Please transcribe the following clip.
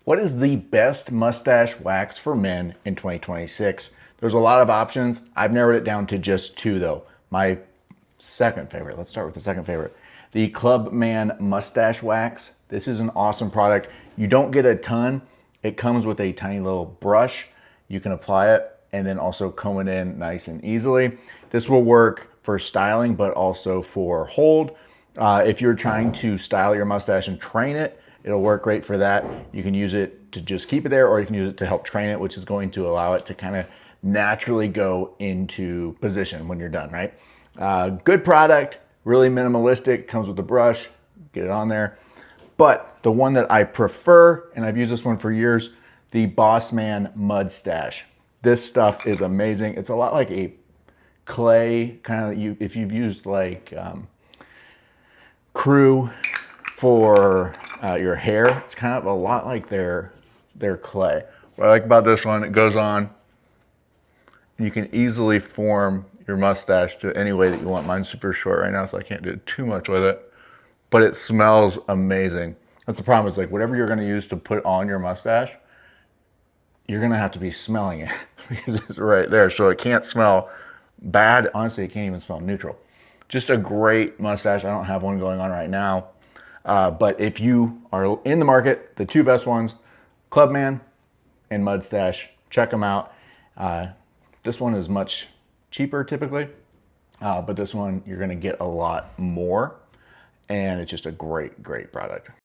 What is the best mustache wax for men in 2026? There's a lot of options. I've narrowed it down to just two though. My second favorite, let's start with the second favorite. The Clubman Mustache Wax. This is an awesome product. You don't get a ton. It comes with a tiny little brush. You can apply it and then also comb it in nice and easily. This will work for styling, but also for hold. If you're trying to style your mustache and train it, it'll work great for that. You can use it to just keep it there, or you can use it to help train it, which is going to allow it to kind of naturally go into position when you're done, right? Good product, really minimalistic, comes with a brush, get it on there. But the one that I prefer, and I've used this one for years, the Bossman Mustache. This stuff is amazing. It's a lot like a clay, kind of, if you've used like Crew for your hair, it's kind of a lot like their clay. What I like about this one, it goes on, you can easily form your mustache to any way that you want. Mine's super short right now, so I can't do too much with it, but it smells amazing. That's the problem, is like whatever you're gonna use to put on your mustache, you're gonna have to be smelling it because it's right there. So it can't smell bad. Honestly, it can't even smell neutral. Just a great mustache. I don't have one going on right now. But if you are in the market, the two best ones, Clubman and Mustache, check them out. This one is much cheaper typically, but this one you're gonna get a lot more, and it's just a great, great product.